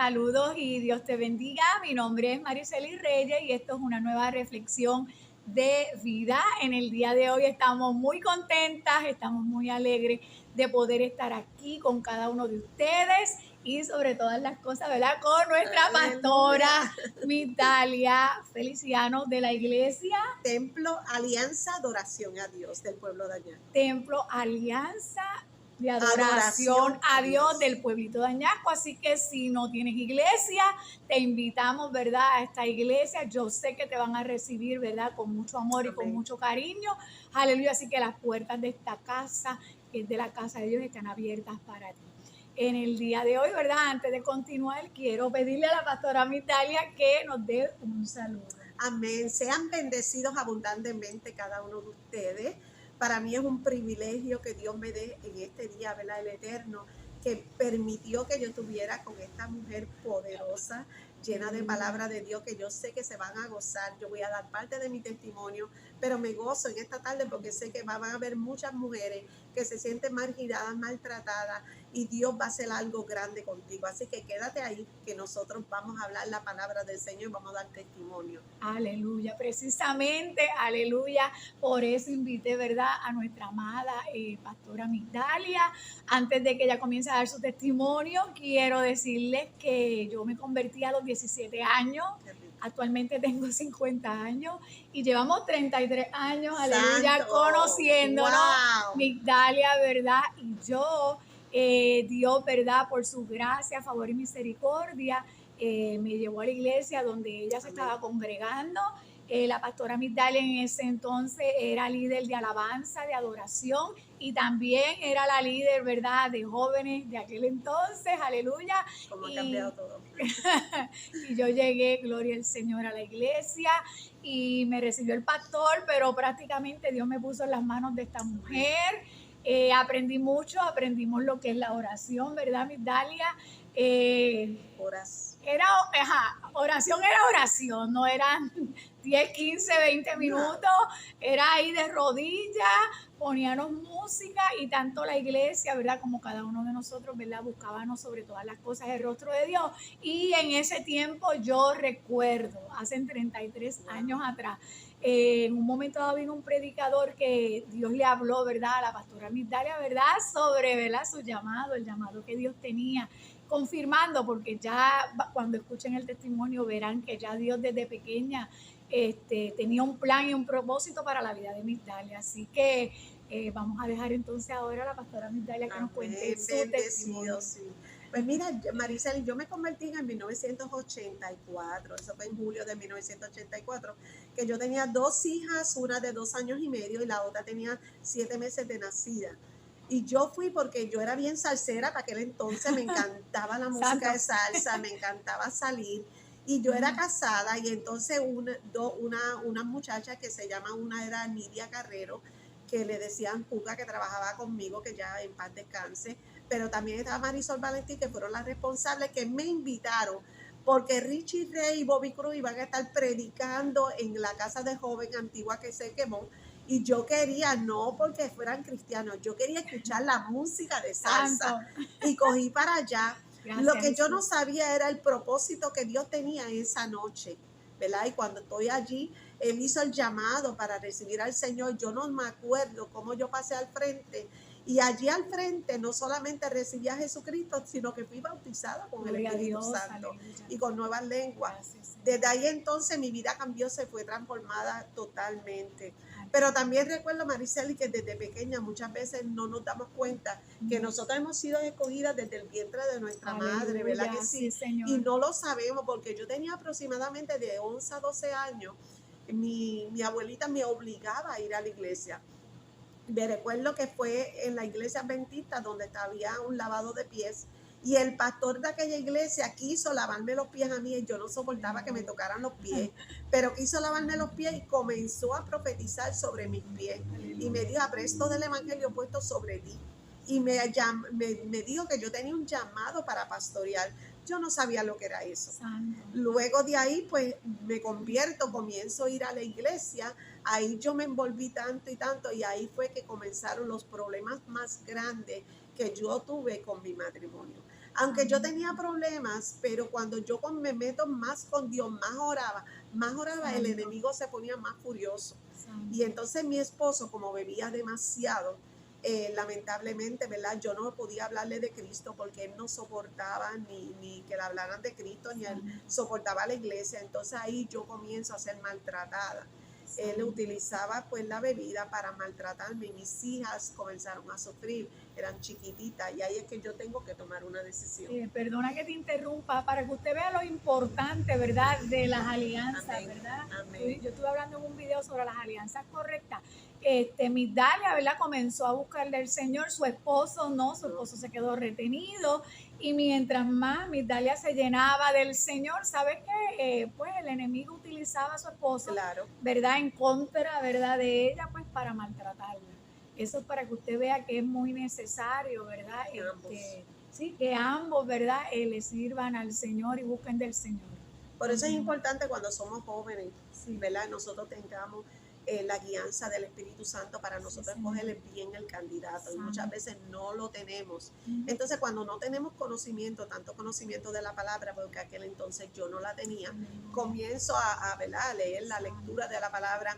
Saludos y Dios te bendiga. Mi nombre es Mariceli Reyes y esto es una nueva reflexión de vida. En el día de hoy estamos muy contentas, estamos muy alegres de poder estar aquí con cada uno de ustedes y sobre todas las cosas, ¿verdad? Con nuestra pastora Migdalia Feliciano de la iglesia Templo Alianza Adoración a Dios del pueblo de Añasco. Templo Alianza de adoración a Dios del pueblito de Añasco. Así que si no tienes iglesia, te invitamos, ¿verdad?, a esta iglesia. Yo sé que te van a recibir, ¿verdad?, con mucho amor y con mucho cariño. Aleluya. Así que las puertas de esta casa, que es de la casa de Dios, están abiertas para ti. En el día de hoy, ¿verdad?, antes de continuar, quiero pedirle a la pastora Migdalia que nos dé un saludo. Amén. Sean bendecidos abundantemente cada uno de ustedes. Para mí es un privilegio que Dios me dé en este día, ¿verdad?, el Eterno, que permitió que yo estuviera con esta mujer poderosa, llena de palabra de Dios, que yo sé que se van a gozar. Yo voy a dar parte de mi testimonio, pero me gozo en esta tarde porque sé que van a haber muchas mujeres que se sienten marginadas, maltratadas, y Dios va a hacer algo grande contigo. Así que quédate ahí, que nosotros vamos a hablar la palabra del Señor y vamos a dar testimonio. Aleluya, precisamente, aleluya. Por eso invité, ¿verdad?, a nuestra amada pastora Migdalia. Antes de que ella comience a dar su testimonio, quiero decirles que yo me convertí a los 17 años. Actualmente tengo 50 años y llevamos 33 años, aleluya, conociéndonos. Wow. Migdalia, ¿verdad? Y yo, Dios, ¿verdad?, por su gracia, favor y misericordia, me llevó a la iglesia donde ella se estaba congregando. La pastora Migdalia en ese entonces era líder de alabanza, de adoración, y también era la líder, ¿verdad?, de jóvenes de aquel entonces, aleluya. Como ha cambiado todo. Y yo llegué, gloria al Señor, a la iglesia y me recibió el pastor, pero prácticamente Dios me puso en las manos de esta mujer. Aprendí mucho, aprendimos lo que es la oración, ¿verdad, Migdalia? Oración era oración, no eran 10, 15, 20 minutos, era ahí de rodillas, poníamos música y tanto la iglesia, ¿verdad?, como cada uno de nosotros, ¿verdad?, buscábamos sobre todas las cosas el rostro de Dios. Y en ese tiempo yo recuerdo, hace 33 años atrás, en un momento dado vino un predicador que Dios le habló, ¿verdad?, a la pastora Migdalia, ¿verdad?, sobre, ¿verdad?, su llamado, el llamado que Dios tenía, confirmando, porque ya cuando escuchen el testimonio verán que ya Dios desde pequeña tenía un plan y un propósito para la vida de Migdalia. Así que vamos a dejar entonces ahora a la pastora Migdalia que nos cuente su testimonio. Sí. Pues mira, Mariceli, yo me convertí en 1984, eso fue en julio de 1984, que yo tenía 2 hijas, una de 2 años y medio y la otra tenía 7 meses de nacida. Y yo fui porque yo era bien salsera para aquel entonces, me encantaba la música de salsa, me encantaba salir. Y yo era casada y entonces una muchacha que se llama, una era Nidia Carrero, que le decían Puga, que trabajaba conmigo, que ya en paz descanse, pero también estaba Marisol Valentín, que fueron las responsables que me invitaron, porque Richie Ray y Bobby Cruz iban a estar predicando en la casa de joven antigua que se quemó. Y yo quería, no porque fueran cristianos, yo quería escuchar la música de salsa. Y cogí para allá. Gracias. Lo que yo no sabía era el propósito que Dios tenía esa noche, ¿verdad? Y cuando estoy allí, Él hizo el llamado para recibir al Señor. Yo no me acuerdo cómo yo pasé al frente. Y allí al frente no solamente recibí a Jesucristo, sino que fui bautizada con el Espíritu Santo y con nuevas lenguas. Desde ahí entonces mi vida cambió, se fue transformada totalmente. Pero también recuerdo, Mariceli, que desde pequeña muchas veces no nos damos cuenta que nosotros hemos sido escogidas desde el vientre de nuestra madre, ¿verdad que sí? Y no lo sabemos, porque yo tenía aproximadamente de 11 a 12 años. Mi abuelita me obligaba a ir a la iglesia. Me recuerdo que fue en la iglesia adventista donde había un lavado de pies y el pastor de aquella iglesia quiso lavarme los pies a mí y yo no soportaba que me tocaran los pies, pero quiso lavarme los pies y comenzó a profetizar sobre mis pies y me dijo: apresto del evangelio puesto sobre ti. Y me dijo que yo tenía un llamado para pastorear. Yo no sabía lo que era eso. Luego de ahí, pues me convierto, comienzo a ir a la iglesia. Ahí yo me envolví tanto y tanto, y ahí fue que comenzaron los problemas más grandes que yo tuve con mi matrimonio. Aunque yo tenía problemas, pero cuando yo me meto más con Dios, más oraba, el Santo. enemigo se ponía más furioso. Santo. Y entonces mi esposo, como bebía demasiado, lamentablemente, ¿verdad? Yo no podía hablarle de Cristo porque él no soportaba ni que le hablaran de Cristo, ni él soportaba la iglesia. Entonces ahí yo comienzo a ser maltratada. Él utilizaba pues la bebida para maltratarme y mis hijas comenzaron a sufrir, eran chiquititas y ahí es que yo tengo que tomar una decisión. Perdona que te interrumpa, para que usted vea lo importante, ¿verdad?, de las alianzas, Amén, ¿verdad? amén. Yo estuve hablando en un video sobre las alianzas correctas. Migdalia, ¿verdad?, comenzó a buscarle al Señor, su esposo no, su esposo se quedó retenido, y mientras más Migdalia se llenaba del Señor, ¿sabes qué? Pues el enemigo utilizaba a su esposo, Claro. ¿verdad?, en contra, ¿verdad?, de ella, pues para maltratarla. Eso es para que usted vea que es muy necesario, ¿verdad? Ambos. Sí, que ambos, ¿verdad?, le sirvan al Señor y busquen del Señor. Por eso es importante cuando somos jóvenes, Sí. ¿verdad? Nosotros tengamos la guianza del Espíritu Santo para nosotros escoger bien el candidato. Y muchas veces no lo tenemos. Entonces, cuando no tenemos conocimiento, tanto conocimiento de la palabra, porque aquel entonces yo no la tenía, comienzo ¿verdad?, a leer la lectura de la palabra,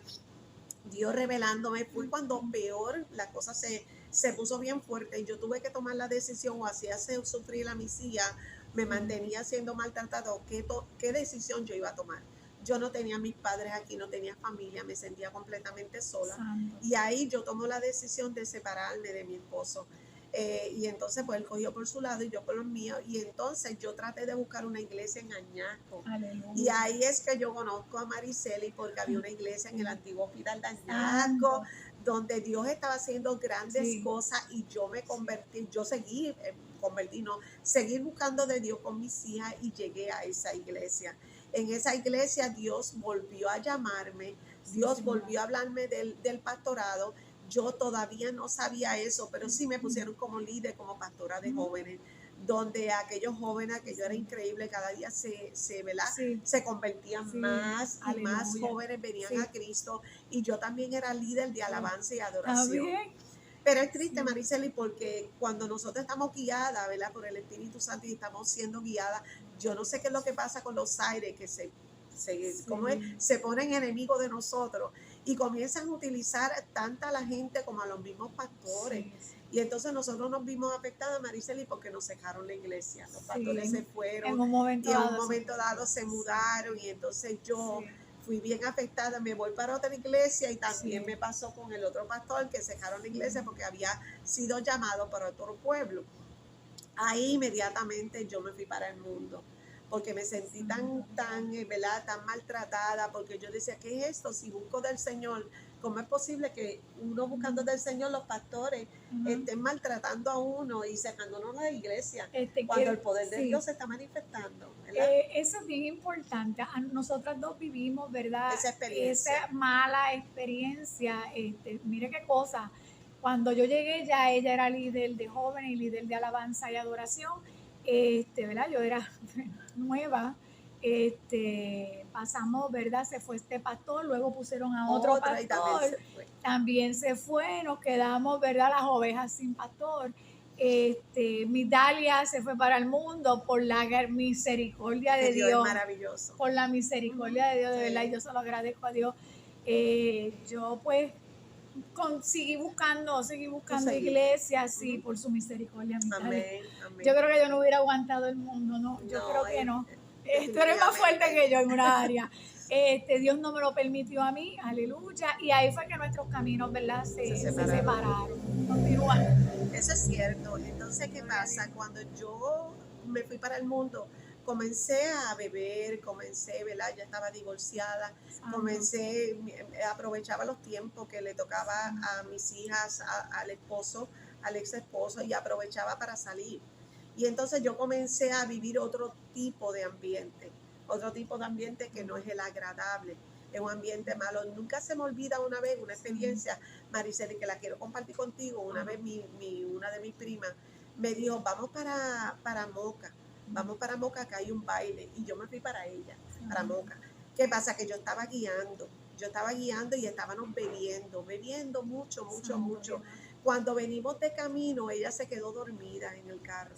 Dios revelándome. Fue cuando peor la cosa se puso bien fuerte y yo tuve que tomar la decisión, o hacía sufrir a mis hijas, me mantenía siendo maltratado, ¿qué decisión yo iba a tomar? Yo no tenía mis padres aquí, no tenía familia, me sentía completamente sola. Santo. Y ahí yo tomo la decisión de separarme de mi esposo. Y entonces pues él cogió por su lado y yo por los míos. Y entonces yo traté de buscar una iglesia en Añasco. Aleluya. Y ahí es que yo conozco a Mariceli, porque había una iglesia en el antiguo hospital de Santo. Añasco, donde Dios estaba haciendo grandes Sí. cosas y yo me convertí, yo seguí, seguir buscando de Dios con mis hijas y llegué a esa iglesia. En esa iglesia Dios volvió a llamarme, Dios volvió a hablarme del pastorado. Yo todavía no sabía eso, pero sí me pusieron como líder, como pastora de jóvenes, donde aquellos jóvenes, aquello era increíble, cada día ¿verdad?, se convertían más y Aleluya. más jóvenes venían a Cristo, y yo también era líder de alabanza y adoración. ¿Está bien? Pero es triste, Mariceli, porque cuando nosotros estamos guiadas, ¿verdad?, por el Espíritu Santo y estamos siendo guiadas, yo no sé qué es lo que pasa con los aires, que se ponen enemigos de nosotros y comienzan a utilizar tanta a la gente como a los mismos pastores. Y entonces nosotros nos vimos afectadas, Mariceli, porque nos cejaron la iglesia. Los pastores se fueron en un momento y en dado, un momento dado se mudaron, y entonces yo fui bien afectada, me voy para otra iglesia y también me pasó con el otro pastor, que cejaron la iglesia porque había sido llamado para otro pueblo. Ahí inmediatamente yo me fui para el mundo, porque me sentí ¿verdad?, tan maltratada, porque yo decía, ¿qué es esto? Si busco del Señor, ¿cómo es posible que uno buscando del Señor, los pastores estén maltratando a uno y sacándonos de la iglesia, cuando el poder de Dios se está manifestando, ¿verdad? Eso es bien importante. Nosotras dos vivimos, ¿verdad?, Esa experiencia. esa mala experiencia. Mire qué cosa. Cuando yo llegué, ya ella era líder de jóvenes y líder de alabanza y adoración. ¿Verdad? Yo era nueva. Pasamos, ¿verdad? Se fue este pastor, luego pusieron a otro Otra, y pastor. También se fue, nos quedamos, ¿verdad?, las ovejas sin pastor. Migdalia se fue para el mundo por la misericordia de Dios Dios. es maravilloso. Por la misericordia de Dios, de verdad, y yo se lo agradezco a Dios. Yo pues seguí buscando iglesias, sí, por su misericordia. Amén, amén. Yo creo que yo no hubiera aguantado el mundo, no, yo creo que no. Tú eres más fuerte que yo en una área. Dios no me lo permitió a mí, aleluya, y ahí fue que nuestros caminos, ¿verdad?, se separaron. Continúa. Eso es cierto. Entonces, ¿qué pasa? Cuando yo me fui para el mundo, comencé a beber, ¿verdad? Ya estaba divorciada, aprovechaba los tiempos que le tocaba a mis hijas, al esposo, al ex esposo, y aprovechaba para salir. Y entonces yo comencé a vivir otro tipo de ambiente que no es el agradable, es un ambiente malo. Nunca se me olvida una vez, una experiencia, Mariceli, que la quiero compartir contigo. Una vez una de mis primas me dijo, vamos para Moca, que hay un baile, y yo me fui para ella, para Moca. ¿Qué pasa? Que yo estaba guiando y estábamos bebiendo mucho. Cuando venimos de camino, ella se quedó dormida en el carro.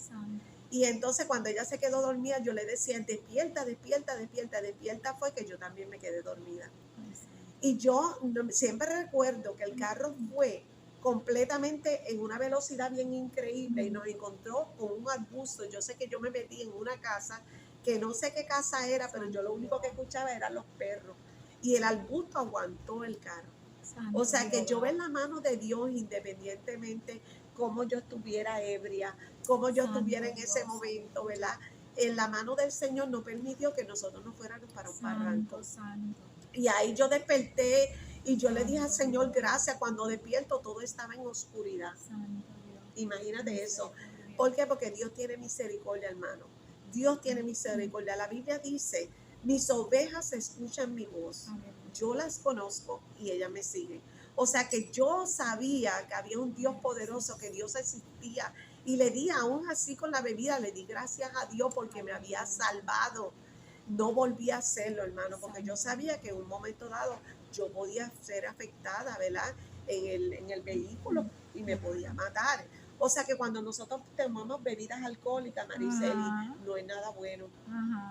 Y entonces cuando ella se quedó dormida, yo le decía, despierta, despierta, despierta, despierta, fue que yo también me quedé dormida. Y yo siempre recuerdo que el carro fue completamente en una velocidad bien increíble y nos encontró con un arbusto. Yo sé que yo me metí en una casa, que no sé qué casa era, pero yo lo único que escuchaba eran los perros. Y el arbusto aguantó el carro. O sea que yo veo la mano de Dios independientemente cómo yo estuviera ebria, cómo yo estuviera en ese momento, ¿verdad? En la mano del Señor no permitió que nosotros nos fuéramos para un barranco. Y ahí yo desperté y yo le dije al Señor, gracias. Cuando despierto todo estaba en oscuridad. Imagínate eso. ¿Por qué? Porque Dios tiene misericordia, hermano. Dios tiene misericordia. La Biblia dice, mis ovejas escuchan mi voz. Yo las conozco y ellas me siguen. O sea que yo sabía que había un Dios poderoso, que Dios existía. Y le di, aún así con la bebida, le di gracias a Dios porque me había salvado. No volví a hacerlo, hermano, porque yo sabía que en un momento dado yo podía ser afectada, ¿verdad? En el vehículo y me podía matar. O sea que cuando nosotros tomamos bebidas alcohólicas, Mariceli, no es nada bueno.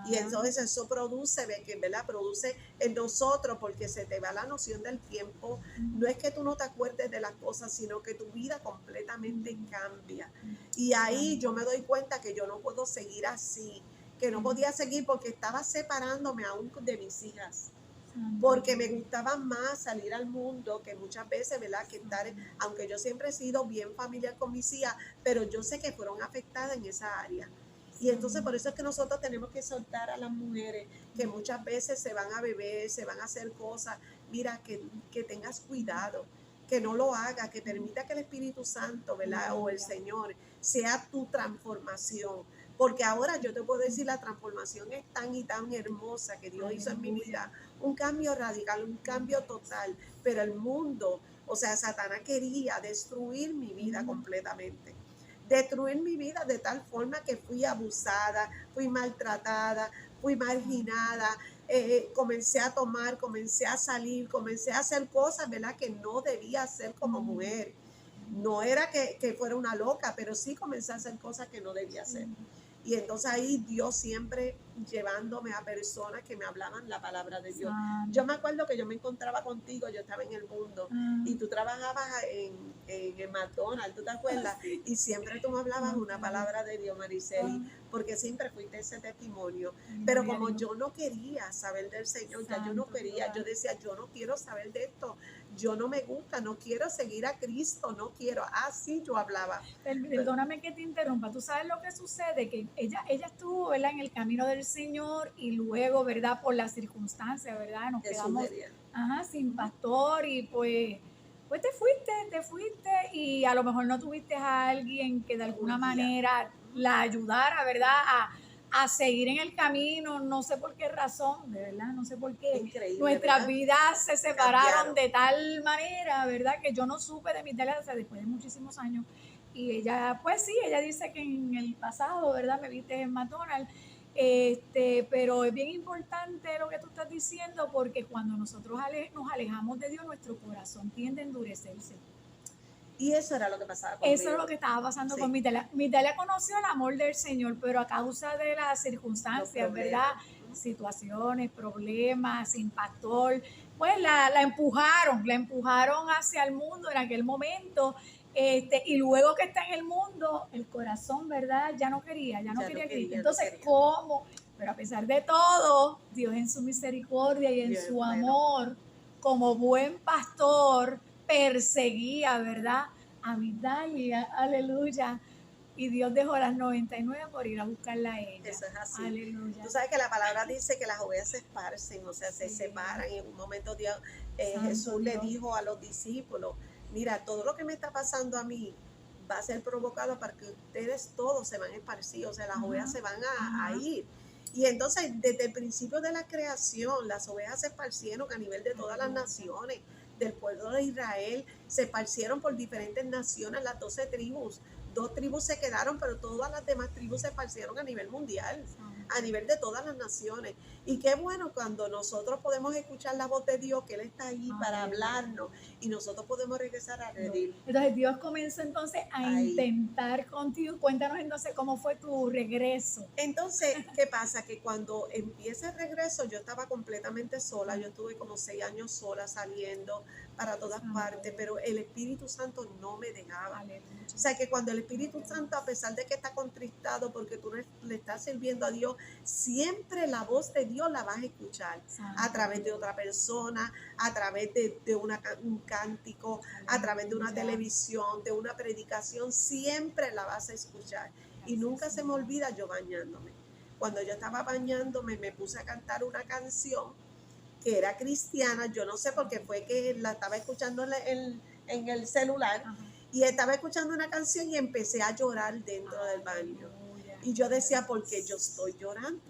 Y entonces eso produce, ¿verdad? Produce en nosotros, porque se te va la noción del tiempo. No es que tú no te acuerdes de las cosas, sino que tu vida completamente cambia. Y ahí yo me doy cuenta que yo no puedo seguir así, que no podía seguir porque estaba separándome aún de mis hijas. Porque me gustaba más salir al mundo que muchas veces, ¿verdad? Que estar, aunque yo siempre he sido bien familiar con mis hijas, pero yo sé que fueron afectadas en esa área. Y entonces por eso es que nosotros tenemos que soltar a las mujeres que muchas veces se van a beber, se van a hacer cosas. Mira, que tengas cuidado, que no lo hagas, que permita que el Espíritu Santo, ¿verdad? O el Señor sea tu transformación. Porque ahora yo te puedo decir, la transformación es tan y tan hermosa que Dios hizo en mi vida. Un cambio radical, un cambio total. Pero el mundo, o sea, Satanás quería destruir mi vida completamente. Destruir mi vida de tal forma que fui abusada, fui maltratada, fui marginada, comencé a tomar, comencé a salir, comencé a hacer cosas, ¿verdad? Que no debía hacer como mujer. No era que fuera una loca, pero sí comencé a hacer cosas que no debía hacer. Y entonces ahí Dios siempre llevándome a personas que me hablaban la palabra de Dios. Yo me acuerdo que yo me encontraba contigo, yo estaba en el mundo y tú trabajabas en el McDonald's, ¿tú te acuerdas? Y siempre tú me hablabas una palabra de Dios, Mariceli, porque siempre fuiste ese testimonio. Pero como yo no quería saber del Señor, ya yo no quería, yo decía, yo no quiero saber de esto, yo no me gusta, no quiero seguir a Cristo, no quiero. Así yo hablaba. Perdóname que te interrumpa. Tú sabes lo que sucede, que ella estuvo, ¿verdad?, en el camino del Señor y luego, ¿verdad?, por las circunstancias, ¿verdad?, nos quedamos sin pastor y pues te fuiste y a lo mejor no tuviste a alguien que de alguna manera la ayudara, ¿verdad?, a seguir en el camino, no sé por qué razón, de verdad, no sé por qué. Increíble, nuestras ¿verdad? vidas se separaron Cambiaron. de tal manera, ¿verdad?, que yo no supe de mi tarea, o sea, después de muchísimos años. Y ella, pues sí, ella dice que en el pasado, ¿verdad?, me viste en McDonald's. Pero es bien importante lo que tú estás diciendo, porque cuando nosotros nos alejamos de Dios, nuestro corazón tiende a endurecerse. Y eso era lo que pasaba conmigo. Eso es lo que estaba pasando Sí. con Mitalia. Mitalia conoció el amor del Señor, pero a causa de las circunstancias, ¿verdad? Situaciones, problemas, sin pastor, pues la empujaron hacia el mundo en aquel momento. Y luego que está en el mundo, el corazón, ¿verdad? Ya no quería Cristo. Entonces, ¿cómo? Pero a pesar de todo, Dios en su misericordia y en Bien, su bueno. amor, como buen pastor, perseguía, ¿verdad?, a Mitalia, aleluya. Y Dios dejó las 99 por ir a buscarla a ella. Eso es así. Aleluya. Tú sabes que la palabra dice que las ovejas se esparcen, o sea, se separan. Y en un momento Dios, Jesús le dijo a los discípulos, mira, todo lo que me está pasando a mí va a ser provocado para que ustedes todos se van a esparcir, o sea, las ovejas se van a ir. Y entonces, desde el principio de la creación, las ovejas se esparcieron a nivel de todas las naciones, del pueblo de Israel, se esparcieron por diferentes naciones, las 12 tribus. 2 tribus se quedaron, pero todas las demás tribus se esparcieron a nivel mundial. a nivel de todas las naciones. Y qué bueno cuando nosotros podemos escuchar la voz de Dios, que Él está ahí para hablarnos y nosotros podemos regresar a redil. Entonces Dios comenzó entonces a Ahí. intentar contigo. Cuéntanos entonces cómo fue tu regreso. Entonces, ¿qué pasa? Que cuando empieza el regreso, yo estaba completamente sola. Yo estuve como 6 años sola, saliendo para todas partes, pero el Espíritu Santo no me dejaba. Aleluya. O sea, que cuando el Espíritu Santo, a pesar de que está contristado porque tú le estás sirviendo a Dios, siempre la voz de Dios la vas a escuchar a través de otra persona, a través de un cántico, a través de una televisión, de una predicación, siempre la vas a escuchar. Y nunca se me olvida yo bañándome. Cuando yo estaba bañándome, me puse a cantar una canción que era cristiana. Yo no sé por qué fue que la estaba escuchando en el celular. Ajá. Y estaba escuchando una canción y empecé a llorar dentro del baño. Y yo decía, ¿por qué yo estoy llorando?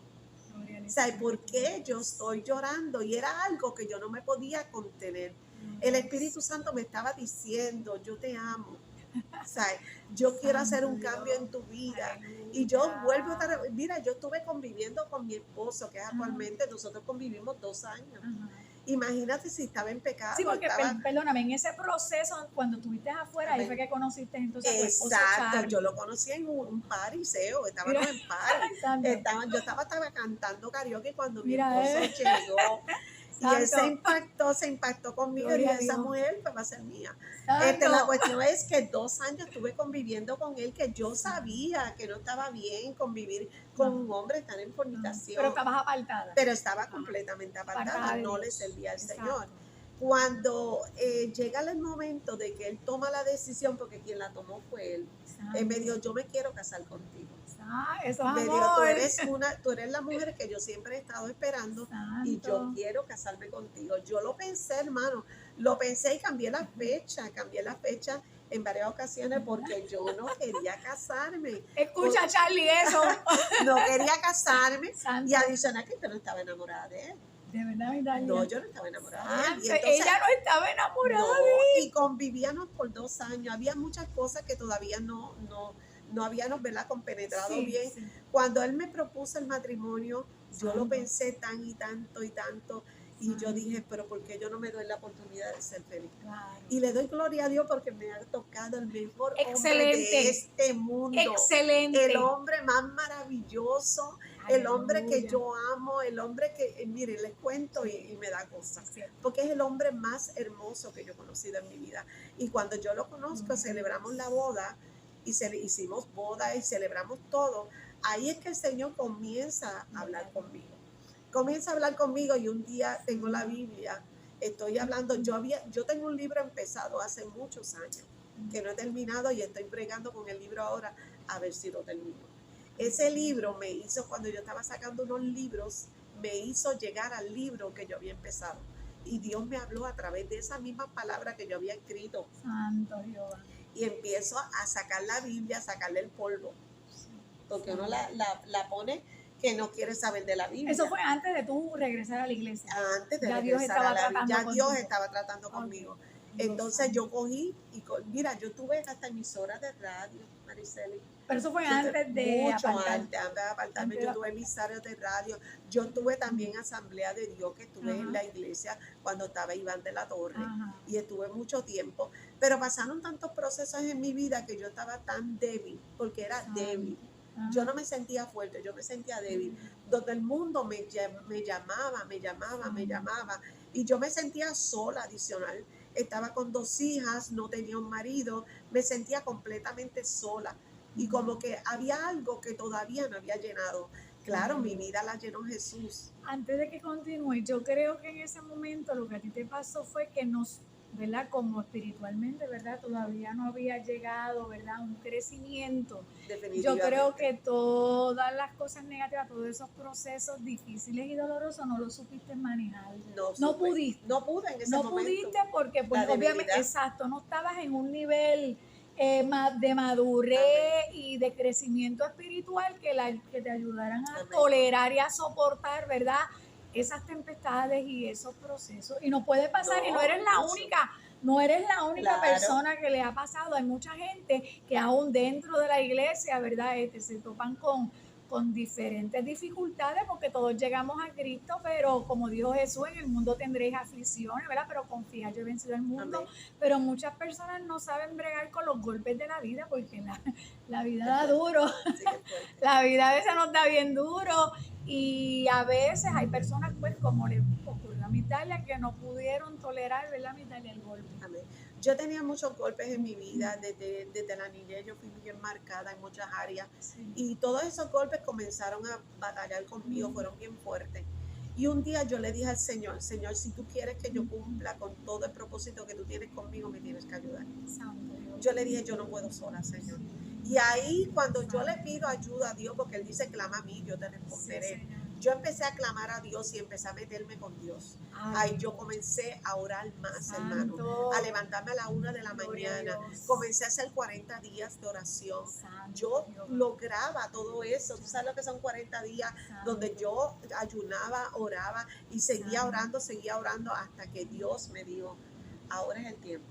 ¿Sabes por qué yo estoy llorando? Y era algo que yo no me podía contener. El Espíritu Santo me estaba diciendo, yo te amo. ¿Sabes? Yo quiero hacer un cambio en tu vida. Y yo vuelvo a estar, mira, yo estuve conviviendo con mi esposo, que es actualmente, nosotros convivimos 2 años. Ajá. Imagínate si estaba en pecado. Sí, porque, estaba... perdóname, en ese proceso, cuando estuviste afuera, ahí fue que conociste entonces a tu esposo Exacto, Charlie. yo lo conocí en un pariseo, estábamos en party. Yo estaba cantando karaoke cuando mi esposo llegó. Y él se impactó conmigo. Gloria y dije, esa mujer va a ser mía. La cuestión es que 2 años estuve conviviendo con él, que yo sabía que no estaba bien convivir con un hombre tan en fornicación. Pero estabas apartada. Pero estaba completamente apartada, no le servía al Señor. Cuando llega el momento de que él toma la decisión, porque quien la tomó fue él, él me dijo, yo me quiero casar contigo. Eso es me amor. dijo, tú eres la mujer que yo siempre he estado esperando. Y yo quiero casarme contigo. Yo lo pensé, hermano, lo pensé y cambié la fecha en varias ocasiones porque yo no quería casarme. Escucha, Charlie, eso. No quería casarme. Santo. Y adicional que yo no estaba enamorada de él. De verdad, mi Dalia. No, yo no estaba enamorada de él. Y entonces, ella no estaba enamorada de él. Y convivíamos por 2 años. Había muchas cosas que todavía no habíamos, ¿verdad?, compenetrado bien. Sí. Cuando él me propuso el matrimonio, yo lo pensé tan y tanto y tanto. Y yo dije, pero ¿por qué yo no me doy la oportunidad de ser feliz? Claro. Y le doy gloria a Dios porque me ha tocado el mejor hombre de este mundo. Excelente. El hombre más maravilloso, el hombre que yo amo, el hombre que, mire, les cuento y me da cosas. Sí. Porque es el hombre más hermoso que yo he conocido en mi vida. Y cuando yo lo conozco, celebramos la boda y hicimos boda y celebramos todo. Ahí es que el Señor comienza a hablar conmigo. Comienza a hablar conmigo y un día tengo la Biblia, estoy hablando, yo tengo un libro empezado hace muchos años, que no he terminado y estoy bregando con el libro ahora a ver si lo termino. Ese libro me hizo, cuando yo estaba sacando unos libros, me hizo llegar al libro que yo había empezado. Y Dios me habló a través de esa misma palabra que yo había escrito. Santo Dios. Y empiezo a sacar la Biblia, a sacarle el polvo. Porque uno la pone que no quiere saber de la Biblia. Eso fue antes de tú regresar a la iglesia. Antes de regresar a la Biblia. Ya Dios estaba tratando conmigo. Entonces yo cogí y mira, yo tuve hasta emisoras de radio, Mariceli. Pero eso fue antes de antes de apartarme. Yo tuve emisoras de radio. Yo tuve también Asamblea de Dios, que estuve en la iglesia cuando estaba Iván de la Torre. Y estuve mucho tiempo. Pero pasaron tantos procesos en mi vida que yo estaba tan débil, porque era débil. Yo no me sentía fuerte, yo me sentía débil. Donde el mundo me llamaba. Y yo me sentía sola, adicional. Estaba con 2 hijas, no tenía un marido, me sentía completamente sola. Y como que había algo que todavía no había llenado. Claro, mi vida la llenó Jesús. Antes de que continúe, yo creo que en ese momento lo que a ti te pasó fue que ¿verdad? Como espiritualmente, ¿verdad? Todavía no había llegado, ¿verdad? Un crecimiento. Yo creo que todas las cosas negativas, todos esos procesos difíciles y dolorosos no los supiste manejar. No pudiste. No pude en ese momento. No pudiste porque, pues, obviamente, exacto, no estabas en un nivel de madurez y de crecimiento espiritual que te ayudaran a tolerar y a soportar, ¿verdad? Esas tempestades y esos procesos. Y no puede pasar, y no eres la única persona que le ha pasado. Hay mucha gente que aún dentro de la iglesia, ¿verdad? Se topan con con diferentes dificultades, porque todos llegamos a Cristo, pero como dijo Jesús, en el mundo tendréis aflicciones, ¿verdad? Pero confía, yo he vencido el mundo. Amén. Pero muchas personas no saben bregar con los golpes de la vida, porque la vida da duro, Sí, qué fuerte. la vida a veces nos da bien duro, y a veces hay personas, pues, como le ocurrió a Mitalia, que no pudieron tolerar, ¿verdad, Mitalia, el golpe? Amén. Yo tenía muchos golpes en mi vida, desde la niñez yo fui bien marcada en muchas áreas, Sí. y todos esos golpes comenzaron a batallar conmigo, fueron bien fuertes. Y un día yo le dije al Señor, Señor, si tú quieres que yo cumpla con todo el propósito que tú tienes conmigo, me tienes que ayudar. Santo Dios. Yo le dije, yo no puedo sola, Señor. Y ahí cuando yo le pido ayuda a Dios, porque Él dice, clama a mí, yo te Sí, responderé. Señor. Yo empecé a clamar a Dios y empecé a meterme con Dios. Ahí yo comencé a orar más, hermano. Santo. A levantarme a la 1 de la Gloria a mañana. Dios. Comencé a hacer 40 días de oración. Santo Yo Dios. lograba todo eso. ¿Tú sabes lo que son 40 días? Santo. Donde yo ayunaba, oraba y seguía Santo. orando hasta que Dios me dijo, ahora es el tiempo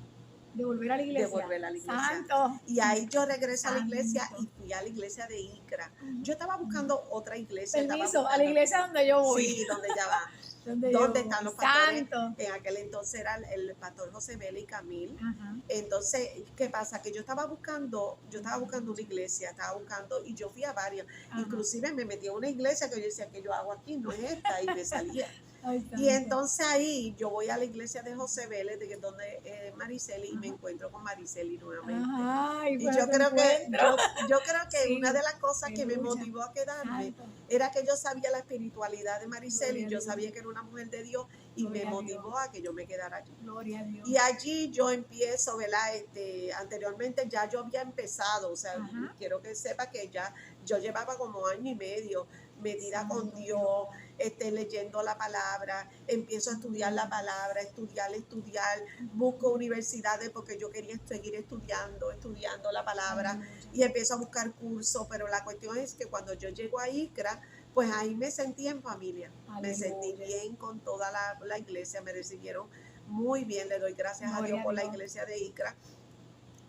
De volver a la iglesia. de volver a la iglesia. Santo. Y ahí yo regresé a la iglesia Santo. y fui a la iglesia de Icra. Yo estaba buscando otra iglesia. estaba Permiso, a la buscando- iglesia donde yo voy. Sí, donde ya va. Donde ¿Dónde yo están voy. los pastores? Santo. En aquel entonces era el pastor José Vela y Camil. Ajá. Entonces, ¿qué pasa? Que yo estaba buscando una iglesia, y yo fui a varias. Ajá. Inclusive me metí a una iglesia que yo decía, ¿qué yo hago aquí? No es esta, y me salía. Ay, santo. Y entonces ahí yo voy a la iglesia de José Vélez, donde Mariceli, y me Ajá. encuentro con Mariceli nuevamente. Ay, Y bueno, yo te creo que, encuentro. yo creo que Sí, una de las cosas que me aleluya. motivó a quedarme Santo. era que yo sabía la espiritualidad de Mariceli, Gloria a yo Dios. sabía que era una mujer de Dios y Gloria me a motivó Dios. a que yo me quedara allí. Gloria a Dios. Y allí yo empiezo, ¿verdad? Anteriormente ya yo había empezado, o sea, Ajá. quiero que sepa que ya yo llevaba como año y medio metida con Santo Dios, leyendo la palabra, empiezo a estudiar la palabra, estudiar, busco universidades porque yo quería seguir estudiando la palabra, Aleluya. y empiezo a buscar cursos, pero la cuestión es que cuando yo llego a ICRA, pues ahí me sentí en familia, me sentí Aleluya. bien con toda la iglesia, me recibieron muy bien, le doy gracias a Gloria Dios a por la Dios. iglesia de ICRA.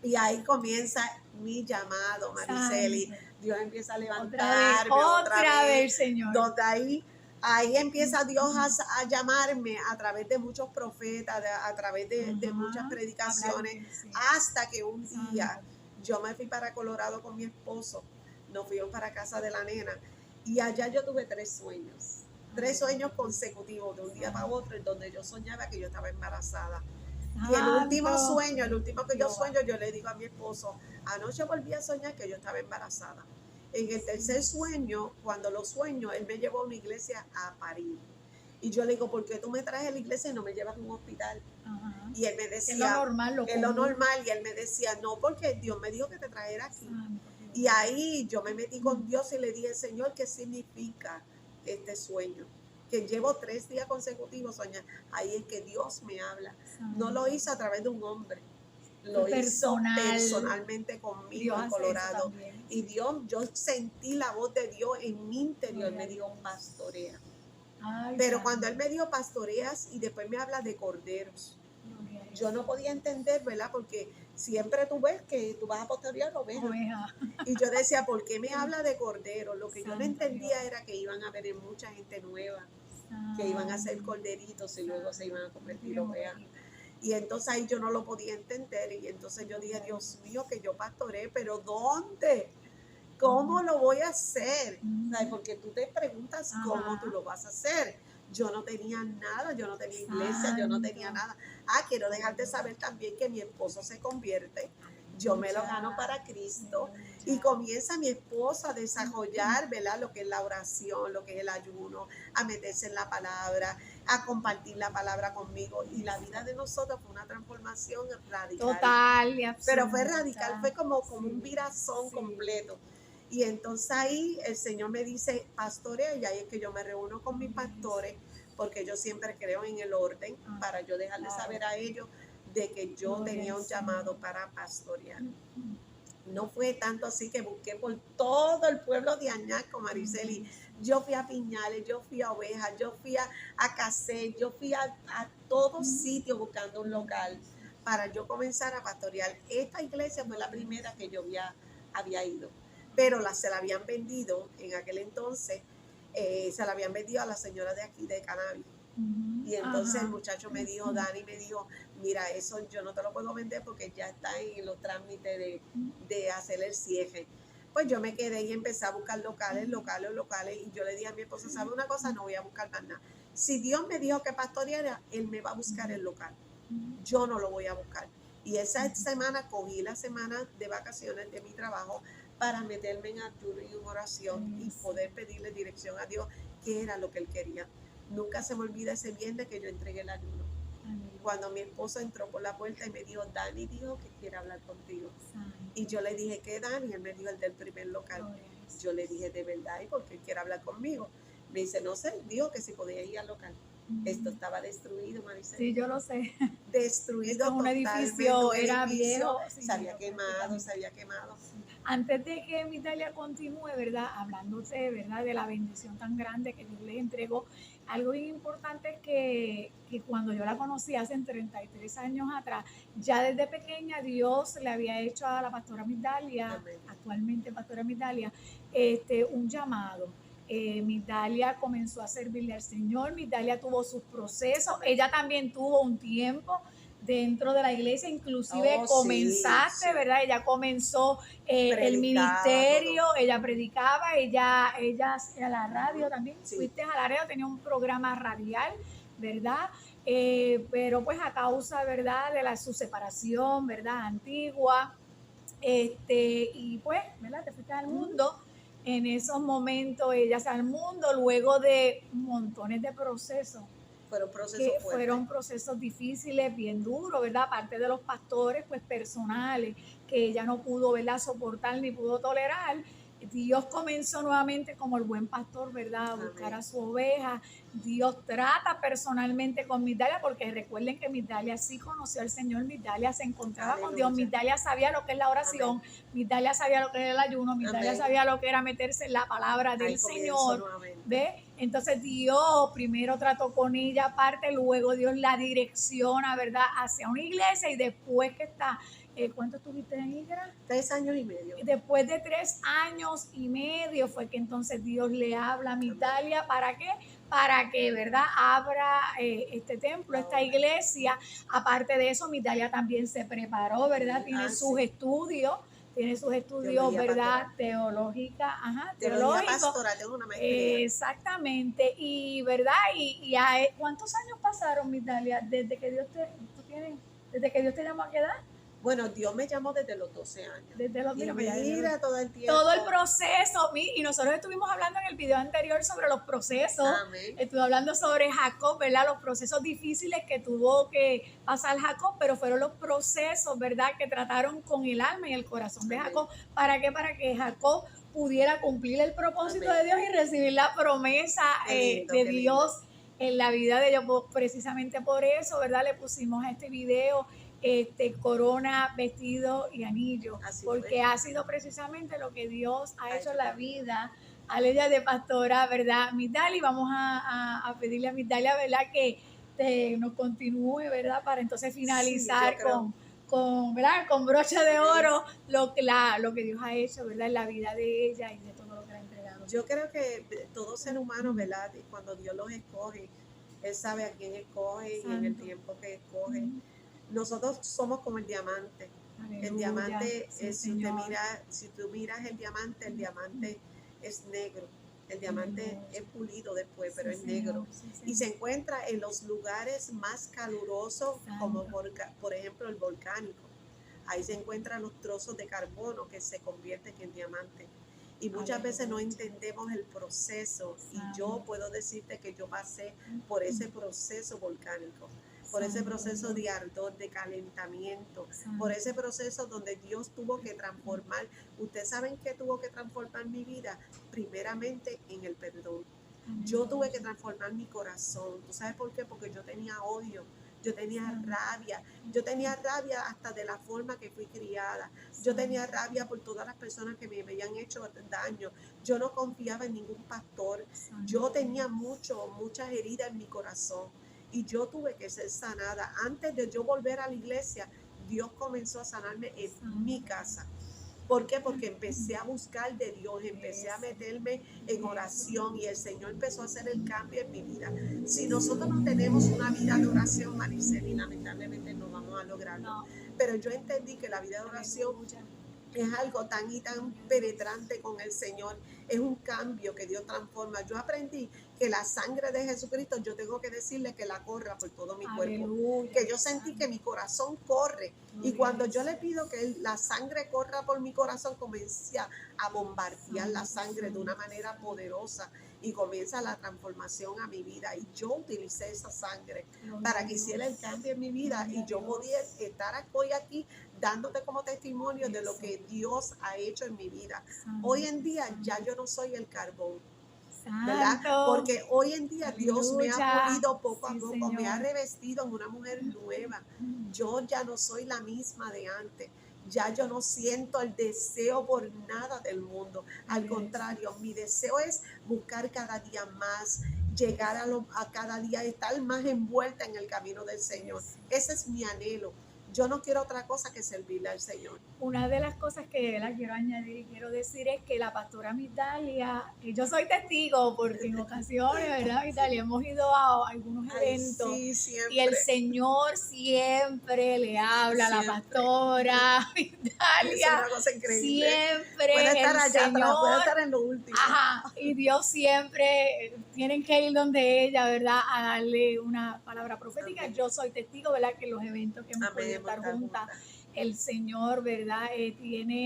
Y ahí comienza mi llamado, Mariceli. Santo. Dios empieza a Otra vez, levantarme otra vez, Señor. donde ahí empieza Dios a llamarme a través de muchos profetas, a través de Ajá. muchas predicaciones, Hablar, sí. hasta que un día Santo. yo me fui para Colorado con mi esposo, nos fuimos para casa de la nena, y allá yo tuve 3 sueños consecutivos, de un día para otro, en donde yo soñaba que yo estaba embarazada. Y el último Santo. sueño, el último que yo Jehová. sueño, yo le digo a mi esposo, anoche volví a soñar que yo estaba embarazada. En el tercer sueño, cuando lo sueño, él me llevó a una iglesia a parir. Y yo le digo, ¿por qué tú me traes a la iglesia y no me llevas a un hospital? Ajá. Y él me Es lo decía, normal, lo es lo común. normal. Y él me decía, no, porque Dios me dijo que te trajera aquí. Santo Dios. Y ahí yo me metí con Dios y le dije, Señor, ¿qué significa este sueño? Que llevo 3 días consecutivos soñando. Ahí es que Dios me habla. No lo hizo a través de un hombre, lo Fue hizo personal. personalmente conmigo Dios en hace eso Colorado. también. Y Dios, yo sentí la voz de Dios en mi interior, Gloria me a dijo, Dios. pastorea. Ay, Pero santo. cuando él me dijo pastoreas y después me habla de corderos, Gloria a Dios. yo no podía entender, ¿verdad? Porque siempre tú ves que tú vas a pastorear ovejas. Oveja. Y yo decía, ¿por qué me habla de cordero? Lo que yo no Santo entendía Dios. era que iban a venir mucha gente nueva, que iban a ser corderitos y luego se iban a convertir en ovejas. Y entonces ahí yo no lo podía entender. Y entonces yo dije, Dios mío, que yo pastoré, pero ¿dónde? ¿Cómo lo voy a hacer? ¿Sabes? Porque tú te preguntas cómo tú lo vas a hacer. Yo no tenía nada, yo no tenía iglesia, yo no tenía nada. Quiero dejarte saber también que mi esposo se convierte. Yo me lo gano para Cristo. Y comienza mi esposo a desarrollar, ¿verdad? Lo que es la oración, lo que es el ayuno, a meterse en la palabra, a compartir la palabra conmigo. Y la vida de nosotros fue una transformación radical. Total y absoluta. Pero fue radical, fue como Sí, un virazón sí. completo. Y entonces ahí el Señor me dice, pastorea, y ahí es que yo me reúno con mis pastores, porque yo siempre creo en el orden, para yo dejarles Claro. saber a ellos de que yo Gloria tenía al un Señor. llamado para pastorear. No fue tanto así que busqué por todo el pueblo de Añasco, Mariceli. Yo fui a Piñales, yo fui a Ovejas, yo fui a Cassette, yo fui a todos sitios buscando un local para yo comenzar a pastorear. Esta iglesia fue la primera que yo había ido. pero se la habían vendido en aquel entonces, se la habían vendido a la señora de aquí de Cannabis. Y entonces Ajá. el muchacho me dijo, Dani me dijo, mira, eso yo no te lo puedo vender porque ya está en los trámites de hacer el cierre. Pues yo me quedé y empecé a buscar locales, y yo le dije a mi esposa, ¿sabe una cosa? No voy a buscar más nada. Si Dios me dijo que pastoreara, Él me va a buscar el local. Yo no lo voy a buscar. Y esa semana cogí la semana de vacaciones de mi trabajo para meterme en ayuno y en oración y poder pedirle dirección a Dios, qué era lo que Él quería. Nunca se me olvida ese viernes que yo entregué el ayuno. Cuando mi esposo entró por la puerta y me dijo, Dani dijo que quiere hablar contigo. Y yo le dije, ¿qué Dani? Él me dijo, el del primer local. Yo le dije, ¿de verdad? ¿Y por qué quiere hablar conmigo? Me dice, no sé, dijo que si podía ir al local. Esto estaba destruido, Maricel. Sí, yo lo sé. Destruido Esto es un totalmente. edificio, era viejo. Sí, se había quemado. Antes de que mi Italia continúe, ¿verdad? Hablándose, ¿verdad? De la bendición tan grande que Dios les entregó. Algo bien importante es que cuando yo la conocí hace 33 años atrás, ya desde pequeña Dios le había hecho a la pastora Migdalia, Amén. actualmente pastora Migdalia, un llamado. Migdalia comenzó a servirle al Señor, Migdalia tuvo sus procesos, ella también tuvo un tiempo dentro de la iglesia, inclusive comenzaste, sí. ¿Verdad? Ella comenzó el ministerio, todo. Ella predicaba, ella a la radio también, sí. Fuiste a la radio, tenía un programa radial, ¿verdad? Pero pues a causa, ¿verdad? De su separación, ¿verdad? Antigua, y pues, ¿verdad? Te fuiste al mundo. En esos momentos ella se al mundo, luego de montones de procesos. Fueron procesos difíciles, bien duros, ¿verdad? Aparte de los pastores, pues personales, que ella no pudo, ¿verdad? Soportar ni pudo tolerar. Dios comenzó nuevamente como el buen pastor, ¿verdad? A buscar a su oveja. Dios trata personalmente con Migdalia, porque recuerden que Migdalia sí conoció al Señor, Migdalia se encontraba con Dios, Migdalia sabía lo que es la oración, Migdalia sabía lo que era el ayuno, Migdalia sabía lo que era meterse en la palabra del Señor, ¿ves? Entonces Dios primero trató con ella aparte, luego Dios la direcciona, ¿verdad? Hacia una iglesia y después que está... ¿Cuánto estuviste en Igra? 3 años y medio. Después de 3 años y medio fue que entonces Dios le habla a Migdalia. ¿Para qué? Para que, ¿verdad? Abra este templo, esta iglesia. Aparte de eso, Migdalia también se preparó, ¿verdad? Tiene sus estudios. Tiene sus estudios, ¿verdad? Teológica, teológicos. Pastora, tengo una maestría. Exactamente. Y, ¿verdad? ¿Cuántos años pasaron, Migdalia, desde que Dios te llamó a quedar? Bueno, Dios me llamó desde los 12 años. Desde los mira todo el tiempo. Todo el proceso. Y nosotros estuvimos hablando en el video anterior sobre los procesos. Amén. Estuve hablando sobre Jacob, ¿verdad? Los procesos difíciles que tuvo que pasar Jacob, pero fueron los procesos, ¿verdad? Que trataron con el alma y el corazón de Jacob. ¿Para qué? Para que Jacob pudiera cumplir el propósito de Dios y recibir la promesa de Dios en la vida de ellos. Precisamente por eso, ¿verdad? Le pusimos a este video corona, vestido y anillo, porque ha sido precisamente lo que Dios ha hecho en la vida a ella de pastora, ¿verdad? Migdalia, vamos a pedirle a Migdalia, ¿verdad? Que nos continúe, ¿verdad? Para entonces finalizar ¿verdad? Con brocha de oro lo que Dios ha hecho, ¿verdad? En la vida de ella y de todo lo que le ha entregado. Yo creo que todo ser humano, ¿verdad? Cuando Dios los escoge, Él sabe a quién escoge. Santo. Y en el tiempo que escoge. Nosotros somos como el diamante. Aleluya. El diamante, sí, si tú miras el diamante es negro. El diamante es pulido después, pero es negro. Y se encuentra en los lugares más calurosos, como por ejemplo el volcánico. Ahí se encuentran los trozos de carbono que se convierten en diamante. Y muchas veces no entendemos el proceso. Y yo puedo decirte que yo pasé por ese proceso volcánico, por ese proceso de ardor, de calentamiento, por ese proceso donde Dios tuvo que transformar. ¿Ustedes saben qué tuvo que transformar mi vida? Primeramente en el perdón. Yo tuve que transformar mi corazón. ¿Tú sabes por qué? Porque yo tenía odio. Yo tenía rabia hasta de la forma que fui criada. Yo tenía rabia por todas las personas que me habían hecho daño. Yo no confiaba en ningún pastor. Yo tenía muchas heridas en mi corazón y yo tuve que ser sanada. Antes de yo volver a la iglesia, Dios comenzó a sanarme en mi casa. ¿Por qué? Porque empecé a buscar de Dios, empecé a meterme en oración y el Señor empezó a hacer el cambio en mi vida. Si nosotros no tenemos una vida de oración, Mariceli, lamentablemente no vamos a lograrlo. No. Pero yo entendí que la vida de oración Aleluya. es algo tan y tan penetrante con el Señor, es un cambio que Dios transforma. Yo aprendí que la sangre de Jesucristo, yo tengo que decirle que la corra por todo mi cuerpo, Aleluya. que yo sentí que mi corazón corre, y cuando yo le pido que la sangre corra por mi corazón, comienza a bombardear la sangre de una manera poderosa y comienza la transformación a mi vida, y yo utilicé esa sangre para que hiciera el cambio en mi vida, y yo podía estar hoy aquí dándote como testimonio de lo que Dios ha hecho en mi vida. Hoy en día ya yo no soy el carbón, ¿verdad? Santo. Porque hoy en día Dios me ha Aleluya. pulido poco a Sí, poco, Señor. me ha revestido en una mujer nueva. Yo ya no soy la misma de antes. Ya yo no siento el deseo por nada del mundo. Al contrario, mi deseo es buscar cada día más, llegar a cada día, estar más envuelta en el camino del Señor. Ese es mi anhelo. Yo no quiero otra cosa que servirle al Señor. Una de las cosas que la quiero añadir y quiero decir es que la pastora Migdalia, y yo soy testigo porque en ocasiones, ¿verdad, Migdalia? Hemos ido a algunos eventos. Ay, sí, siempre. Y el Señor siempre le habla a la Siempre. pastora Es Migdalia. una cosa increíble. Siempre Puede estar el allá atrás, puede Señor. estar en lo último. Ajá, y Dios siempre tienen que ir donde ella, ¿verdad? A darle una palabra profética. Amén. Yo soy testigo, ¿verdad? Que los eventos que hemos Amén, podido estar estar juntas, juntas. el Señor, ¿verdad?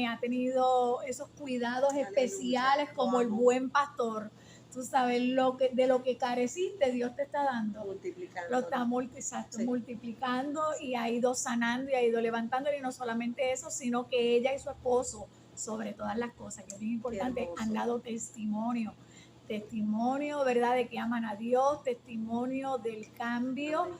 Ha tenido esos cuidados Aleluya. especiales como Lo el amo. buen pastor. Tú sabes, de lo que careciste, Dios te está dando. Multiplicando. Lo está exacto, Sí. multiplicando y ha ido sanando y ha ido levantándole. Y no solamente eso, sino que ella y su esposo, sobre todas las cosas, que es bien importante, hermoso. han dado testimonio, ¿verdad? De que aman a Dios, testimonio del cambio. Amén.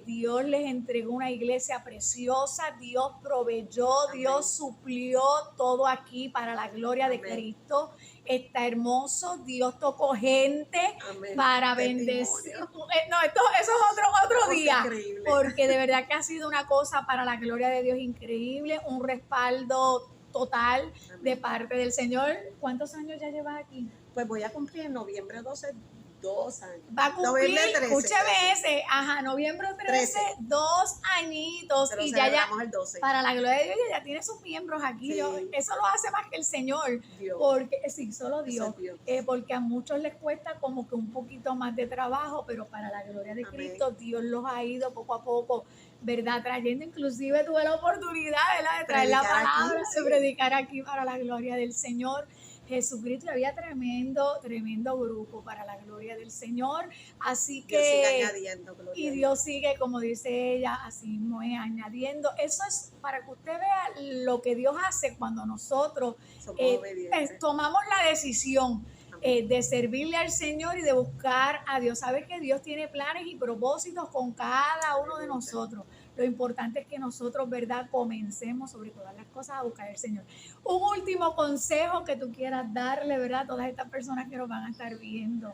Dios les entregó una iglesia preciosa, Dios proveyó, Amén. Dios suplió todo aquí para la gloria de Amén. Cristo. Está hermoso, Dios tocó gente Amén. para Testimonio. bendecir. No, eso es otro Cosa día, increíble. porque de verdad que ha sido una cosa para la gloria de Dios increíble, un respaldo total Amén. de parte del Señor. ¿Cuántos años ya llevas aquí? Pues voy a cumplir en noviembre 12, 2 años. Va a cumplir, Noviembre 13, escúcheme ese, noviembre 13, 13. 2 añitos, Pero y ya celebramos el 12. para la gloria de Dios, ya tiene sus miembros aquí. Sí. Eso lo hace más que el Señor, Dios. porque sí, solo Eso Dios, es Dios. porque a muchos les cuesta como que un poquito más de trabajo, pero para la gloria de Amén. Cristo, Dios los ha ido poco a poco, ¿verdad? Trayendo, inclusive tuve la oportunidad, ¿verdad? De traer la Predicar aquí, palabra, sí. de predicar aquí para la gloria del Señor. Jesucristo, había tremendo grupo para la gloria del Señor, así Dios sigue que añadiendo, gloria y a Dios sigue, como dice ella, así mismo es, añadiendo. Eso es para que usted vea lo que Dios hace cuando nosotros Somos obedientes. tomamos la decisión de servirle al Señor y de buscar a Dios. Sabe que Dios tiene planes y propósitos con cada uno de nosotros. Lo importante es que nosotros, ¿verdad?, comencemos sobre todas las cosas a buscar al Señor. Un último consejo que tú quieras darle, ¿verdad?, a todas estas personas que nos van a estar viendo.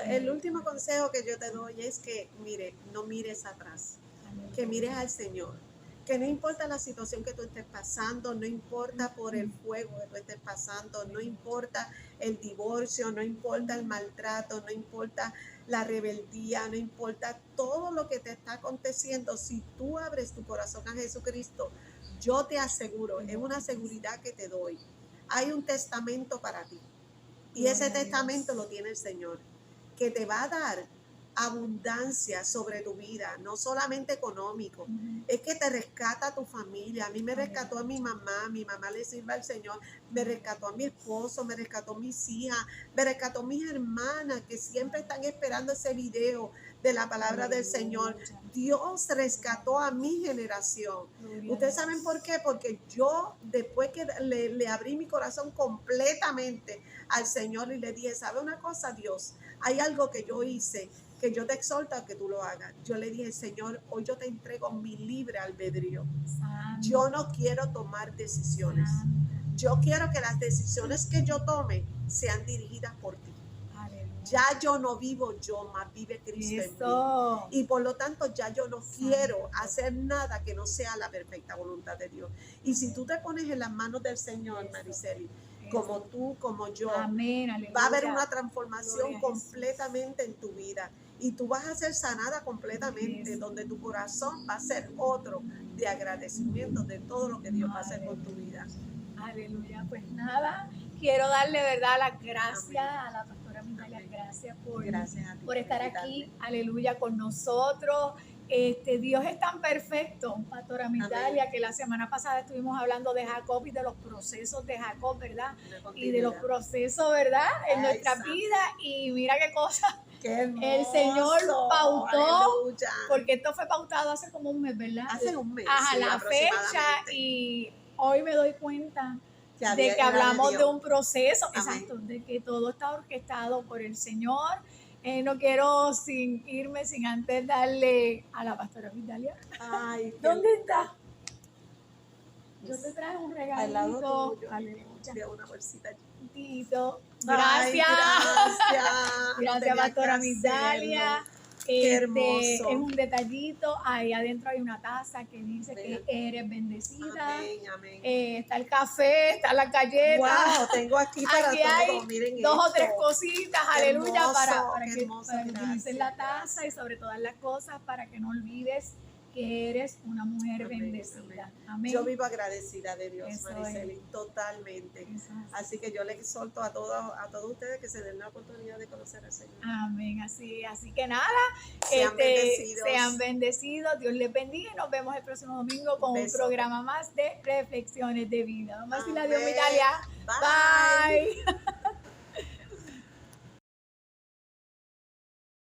El último consejo que yo te doy es que, no mires atrás, que mires al Señor. Que no importa la situación que tú estés pasando, no importa por el fuego que tú estés pasando, no importa el divorcio, no importa el maltrato, no importa la rebeldía, no importa todo lo que te está aconteciendo. Si tú abres tu corazón a Jesucristo, yo te aseguro, es una seguridad que te doy. Hay un testamento para ti. Y ese testamento lo tiene el Señor, que te va a dar abundancia sobre tu vida, no solamente económico, es que te rescata a tu familia. A mí me rescató a mi mamá le sirve al Señor, me rescató a mi esposo, me rescató a mis hijas, me rescató a mis hermanas que siempre están esperando ese video de la palabra del Señor. Dios rescató a mi generación. ¿Ustedes saben por qué? Porque yo, después que le abrí mi corazón completamente al Señor y le dije, ¿sabe una cosa, Dios? Hay algo que yo hice, que yo te exhorto a que tú lo hagas. Yo le dije, Señor, hoy yo te entrego mi libre albedrío. Yo no quiero tomar decisiones. Yo quiero que las decisiones que yo tome sean dirigidas por ti. Ya yo no vivo yo, más vive Cristo en mí. Eso. Y por lo tanto ya yo no Santo. quiero hacer nada que no sea la perfecta voluntad de Dios. Y si tú te pones en las manos del Señor, Eso. Mariceli, Eso. como tú, como yo, Amén, aleluya. va a haber una Gloria transformación a completamente en tu vida. Y tú vas a ser sanada completamente, Eso. donde tu corazón va a ser otro de agradecimiento de todo lo que Dios va a hacer con tu vida. Aleluya, pues nada, quiero darle verdad las gracias Amén. a la pastora Mitalia, Amén. gracias Gracias a ti por estar aquí, invitarme. aleluya, con nosotros. Dios es tan perfecto, pastora Mitalia, Amén. que la semana pasada estuvimos hablando de Jacob y de los procesos de Jacob, ¿verdad? Una Y de los continuidad. procesos, ¿verdad? En Ay, nuestra santo. vida. Y mira qué cosa, Qué hermoso. el Señor pautó, Aleluya. porque esto fue pautado hace como un mes, ¿verdad? Hace un mes, Ajá, sí, la fecha, aproximadamente. y hoy me doy cuenta Que de que era de hablamos de Dios. un proceso, Amén. exacto, de que todo está orquestado por el Señor. No quiero irme sin antes darle a la pastora Vitalia. Ay, ¿Dónde está? Yo te traje un al lado regalito. tuyo. Aleluya. Había una bolsita allí. Tito. Ay, Gracias. gracias. No Gracias, tenía pastora que Mitalia. hacerlo. Qué hermoso. Es un detallito. Ahí adentro hay una taza que dice que eres bendecida. Amén, amén. Está el café, está la galleta. Wow, tengo aquí para Aquí todo. hay Miren dos o esto. tres cositas, Qué aleluya, hermoso, para qué que hermoso, utilicen gracias, la taza y sobre todas las cosas para que no olvides que eres una mujer Amén, bendecida. Amén. Yo vivo agradecida de Dios, Eso Mariceli, totalmente. Eso es. Así que yo les exhorto a todos ustedes que se den la oportunidad de conocer al Señor. Amén, así que nada, Sean bendecidos. sean bendecidos, Dios les bendiga y nos vemos el próximo domingo con un Beso. programa más de Reflexiones de Vida. Vamos a decirle adiós, Amén. Mitalia. Bye. Bye.